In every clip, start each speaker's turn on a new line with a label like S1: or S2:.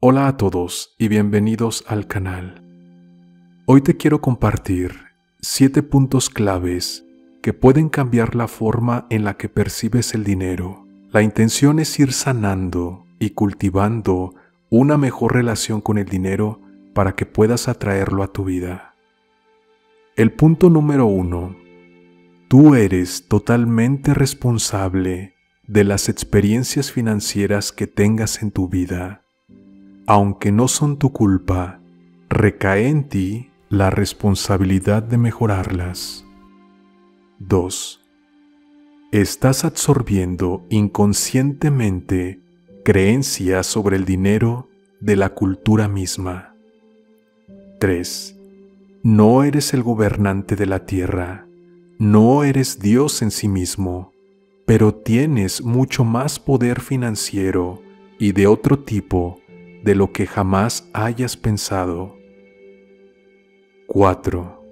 S1: Hola a todos y bienvenidos al canal. Hoy te quiero compartir 7 puntos claves que pueden cambiar la forma en la que percibes el dinero. La intención es ir sanando y cultivando una mejor relación con el dinero para que puedas atraerlo a tu vida. El punto número 1. Tú eres totalmente responsable de las experiencias financieras que tengas en tu vida. Aunque no son tu culpa, recae en ti la responsabilidad de mejorarlas. 2. Estás absorbiendo inconscientemente creencias sobre el dinero de la cultura misma. 3. No eres el gobernante de la tierra, no eres Dios en sí mismo, pero tienes mucho más poder financiero y de otro tipo de lo que jamás hayas pensado. 4.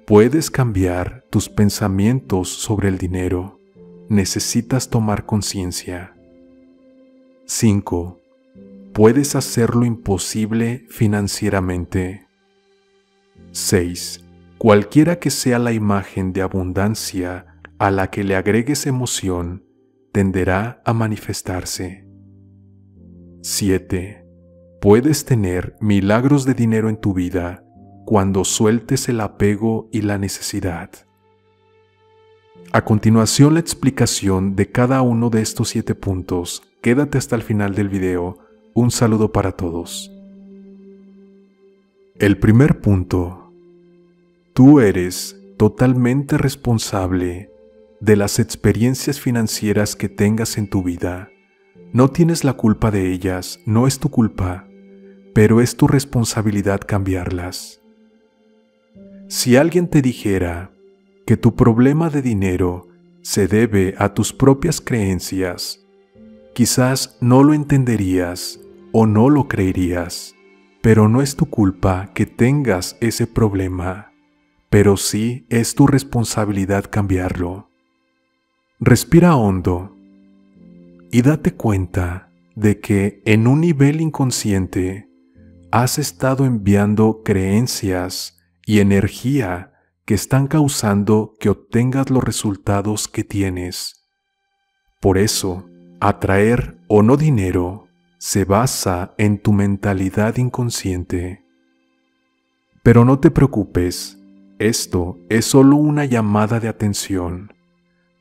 S1: Puedes cambiar tus pensamientos sobre el dinero. Necesitas tomar conciencia. 5. Puedes hacer lo imposible financieramente. 6. Cualquiera que sea la imagen de abundancia a la que le agregues emoción, tenderá a manifestarse. 7. Puedes tener milagros de dinero en tu vida cuando sueltes el apego y la necesidad. A continuación, la explicación de cada uno de estos 7 puntos. Quédate hasta el final del video. Un saludo para todos. El primer punto. Tú eres totalmente responsable de las experiencias financieras que tengas en tu vida. No tienes la culpa de ellas, no es tu culpa, pero es tu responsabilidad cambiarlas. Si alguien te dijera que tu problema de dinero se debe a tus propias creencias, quizás no lo entenderías o no lo creerías, pero no es tu culpa que tengas ese problema, pero sí es tu responsabilidad cambiarlo. Respira hondo y date cuenta de que en un nivel inconsciente has estado enviando creencias y energía que están causando que obtengas los resultados que tienes. Por eso, atraer o no dinero se basa en tu mentalidad inconsciente. Pero no te preocupes, esto es solo una llamada de atención.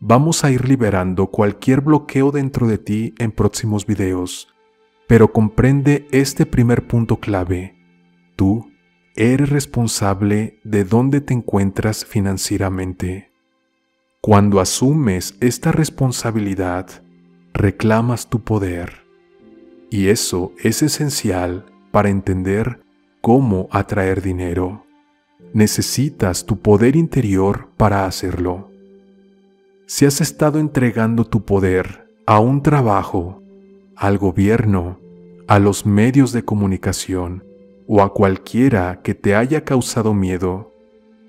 S1: Vamos a ir liberando cualquier bloqueo dentro de ti en próximos videos, pero comprende este primer punto clave. Tú eres responsable de dónde te encuentras financieramente. Cuando asumes esta responsabilidad, reclamas tu poder. Y eso es esencial para entender cómo atraer dinero. Necesitas tu poder interior para hacerlo. Si has estado entregando tu poder a un trabajo, al gobierno, a los medios de comunicación o a cualquiera que te haya causado miedo,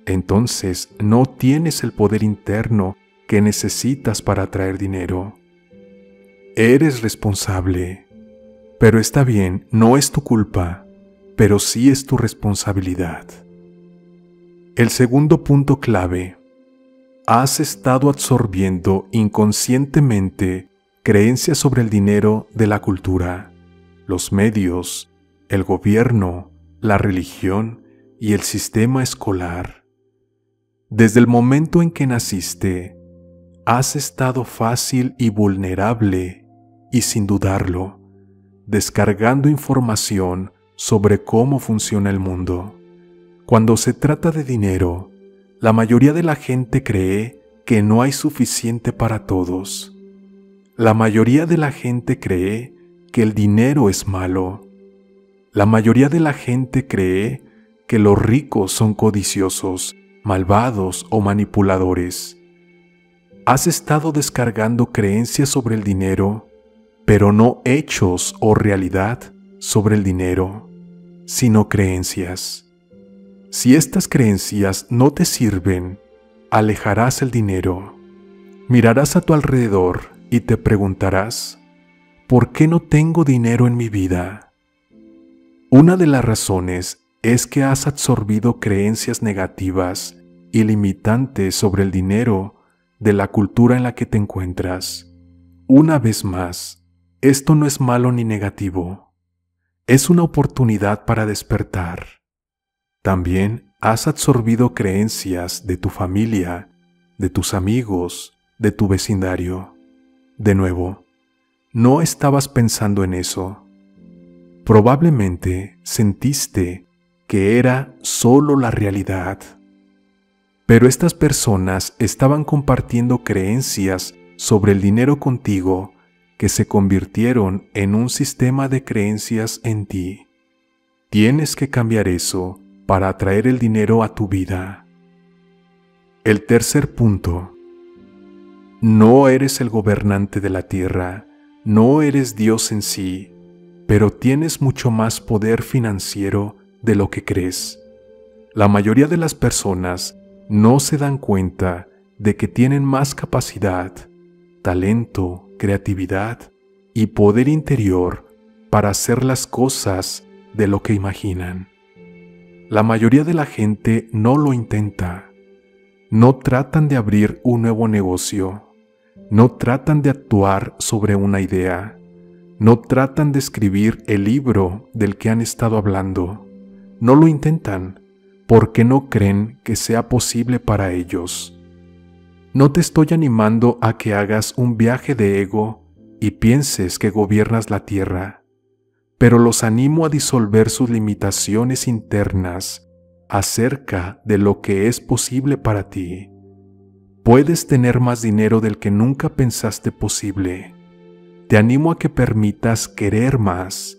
S1: entonces no tienes el poder interno que necesitas para atraer dinero. Eres responsable, pero está bien, no es tu culpa, pero sí es tu responsabilidad. El segundo punto clave. Has estado absorbiendo inconscientemente creencias sobre el dinero de la cultura, los medios, el gobierno, la religión y el sistema escolar. Desde el momento en que naciste, has estado fácil y vulnerable y sin dudarlo, descargando información sobre cómo funciona el mundo. Cuando se trata de dinero, la mayoría de la gente cree que no hay suficiente para todos. La mayoría de la gente cree que el dinero es malo. La mayoría de la gente cree que los ricos son codiciosos, malvados o manipuladores. Has estado descargando creencias sobre el dinero, pero no hechos o realidad sobre el dinero, sino creencias. Si estas creencias no te sirven, alejarás el dinero. Mirarás a tu alrededor y te preguntarás, ¿por qué no tengo dinero en mi vida? Una de las razones es que has absorbido creencias negativas y limitantes sobre el dinero de la cultura en la que te encuentras. Una vez más, esto no es malo ni negativo. Es una oportunidad para despertar. También has absorbido creencias de tu familia, de tus amigos, de tu vecindario. De nuevo, no estabas pensando en eso. Probablemente sentiste que era solo la realidad. Pero estas personas estaban compartiendo creencias sobre el dinero contigo que se convirtieron en un sistema de creencias en ti. Tienes que cambiar eso para atraer el dinero a tu vida. El tercer punto. No eres el gobernante de la tierra, no eres Dios en sí, pero tienes mucho más poder financiero de lo que crees. La mayoría de las personas no se dan cuenta de que tienen más capacidad, talento, creatividad y poder interior para hacer las cosas de lo que imaginan. La mayoría de la gente no lo intenta. No tratan de abrir un nuevo negocio. No tratan de actuar sobre una idea. No tratan de escribir el libro del que han estado hablando. No lo intentan porque no creen que sea posible para ellos. No te estoy animando a que hagas un viaje de ego y pienses que gobiernas la tierra, pero los animo a disolver sus limitaciones internas acerca de lo que es posible para ti. Puedes tener más dinero del que nunca pensaste posible. Te animo a que permitas querer más,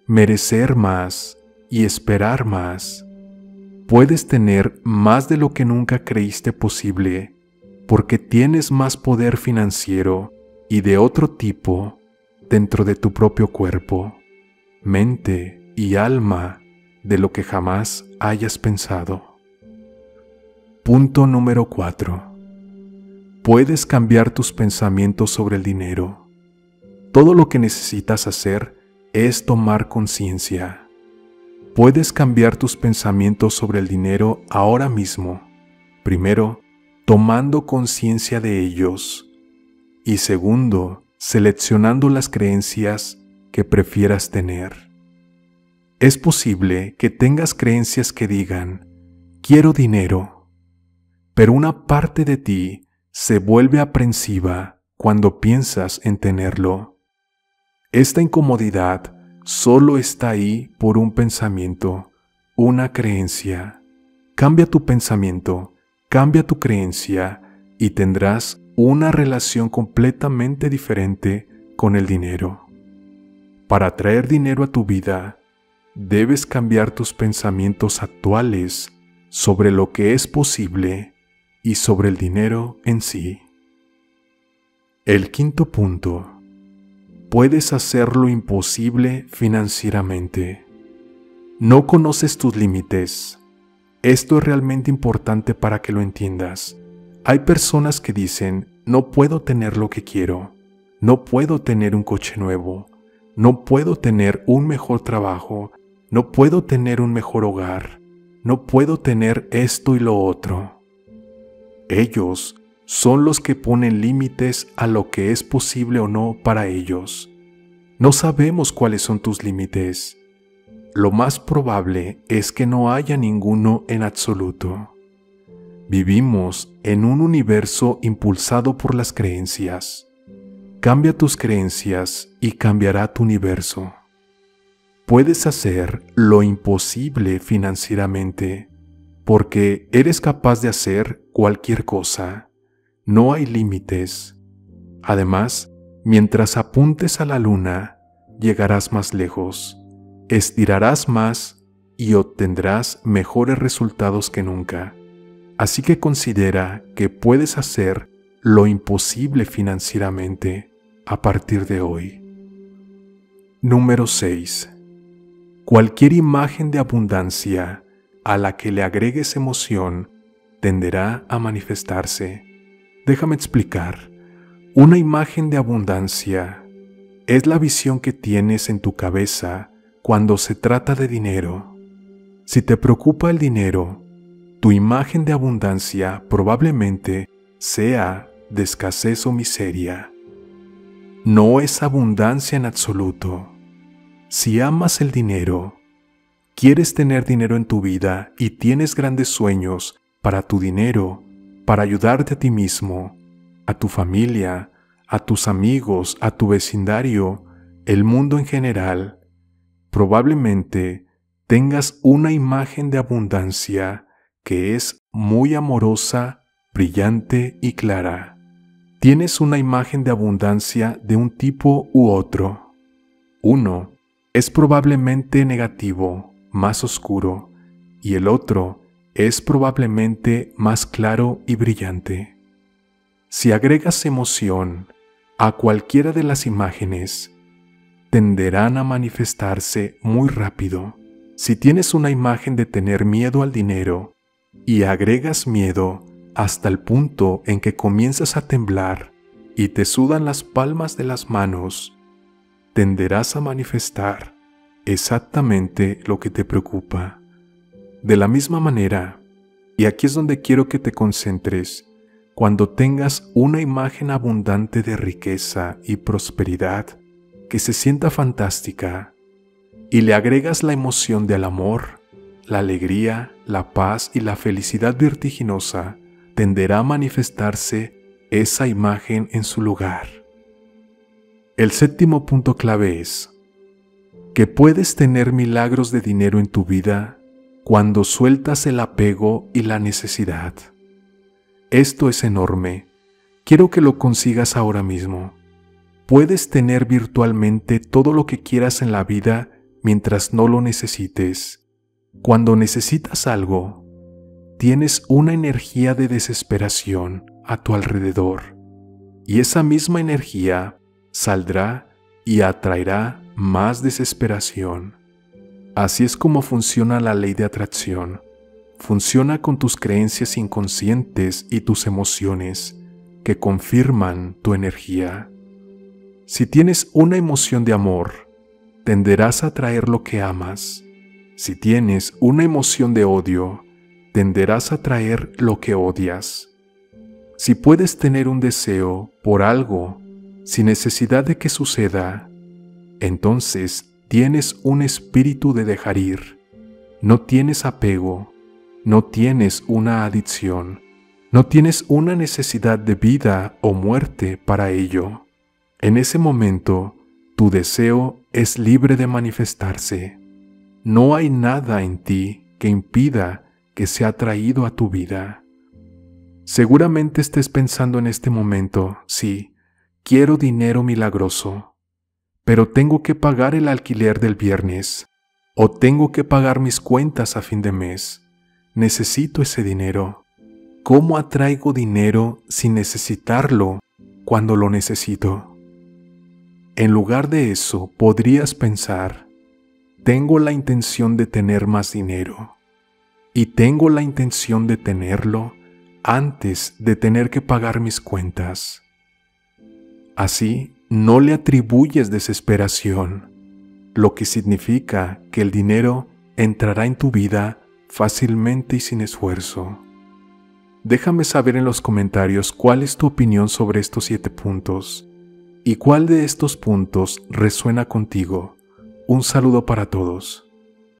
S1: merecer más y esperar más. Puedes tener más de lo que nunca creíste posible, porque tienes más poder financiero y de otro tipo dentro de tu propio cuerpo, mente y alma de lo que jamás hayas pensado. Punto número 4. Puedes cambiar tus pensamientos sobre el dinero. Todo lo que necesitas hacer es tomar conciencia. Puedes cambiar tus pensamientos sobre el dinero ahora mismo. Primero, tomando conciencia de ellos. Y segundo, seleccionando las creencias que prefieras tener. Es posible que tengas creencias que digan, quiero dinero, pero una parte de ti se vuelve aprensiva cuando piensas en tenerlo. Esta incomodidad solo está ahí por un pensamiento, una creencia. Cambia tu pensamiento, cambia tu creencia y tendrás una relación completamente diferente con el dinero. Para atraer dinero a tu vida, debes cambiar tus pensamientos actuales sobre lo que es posible y sobre el dinero en sí. El quinto punto. Puedes hacer lo imposible financieramente. No conoces tus límites. Esto es realmente importante para que lo entiendas. Hay personas que dicen, no puedo tener lo que quiero, no puedo tener un coche nuevo, no puedo tener un mejor trabajo, no puedo tener un mejor hogar, no puedo tener esto y lo otro. Ellos son los que ponen límites a lo que es posible o no para ellos. No sabemos cuáles son tus límites. Lo más probable es que no haya ninguno en absoluto. Vivimos en un universo impulsado por las creencias. Cambia tus creencias y cambiará tu universo. Puedes hacer lo imposible financieramente, porque eres capaz de hacer cualquier cosa. No hay límites. Además, mientras apuntes a la luna, llegarás más lejos, estirarás más y obtendrás mejores resultados que nunca. Así que considera que puedes hacer lo imposible financieramente a partir de hoy. Número 6. Cualquier imagen de abundancia a la que le agregues emoción tenderá a manifestarse. Déjame explicar. Una imagen de abundancia es la visión que tienes en tu cabeza cuando se trata de dinero. Si te preocupa el dinero, tu imagen de abundancia probablemente sea de escasez o miseria. No es abundancia en absoluto. Si amas el dinero, quieres tener dinero en tu vida y tienes grandes sueños para tu dinero, para ayudarte a ti mismo, a tu familia, a tus amigos, a tu vecindario, el mundo en general, probablemente tengas una imagen de abundancia que es muy amorosa, brillante y clara. Tienes una imagen de abundancia de un tipo u otro. Uno es probablemente negativo, más oscuro, y el otro es probablemente más claro y brillante. Si agregas emoción a cualquiera de las imágenes, tenderán a manifestarse muy rápido. Si tienes una imagen de tener miedo al dinero y agregas miedo hasta el punto en que comienzas a temblar y te sudan las palmas de las manos, tenderás a manifestar exactamente lo que te preocupa. De la misma manera, y aquí es donde quiero que te concentres, cuando tengas una imagen abundante de riqueza y prosperidad que se sienta fantástica y le agregas la emoción del amor, la alegría, la paz y la felicidad vertiginosa, tenderá a manifestarse esa imagen en su lugar. El séptimo punto clave es que puedes tener milagros de dinero en tu vida cuando sueltas el apego y la necesidad. Esto es enorme. Quiero que lo consigas ahora mismo. Puedes tener virtualmente todo lo que quieras en la vida mientras no lo necesites. Cuando necesitas algo, tienes una energía de desesperación a tu alrededor, y esa misma energía saldrá y atraerá más desesperación. Así es como funciona la ley de atracción. Funciona con tus creencias inconscientes y tus emociones que confirman tu energía. Si tienes una emoción de amor, tenderás a atraer lo que amas. Si tienes una emoción de odio, tenderás a atraer lo que odias. Si puedes tener un deseo por algo sin necesidad de que suceda, entonces tienes un espíritu de dejar ir. No tienes apego, no tienes una adicción, no tienes una necesidad de vida o muerte para ello. En ese momento, tu deseo es libre de manifestarse. No hay nada en ti que impida que sea traído a tu vida. Seguramente estés pensando en este momento, sí, quiero dinero milagroso, pero tengo que pagar el alquiler del viernes, o tengo que pagar mis cuentas a fin de mes. Necesito ese dinero. ¿Cómo atraigo dinero sin necesitarlo cuando lo necesito? En lugar de eso, podrías pensar, tengo la intención de tener más dinero, y tengo la intención de tenerlo antes de tener que pagar mis cuentas. Así, no le atribuyes desesperación, lo que significa que el dinero entrará en tu vida fácilmente y sin esfuerzo. Déjame saber en los comentarios cuál es tu opinión sobre estos 7 puntos y cuál de estos puntos resuena contigo. Un saludo para todos.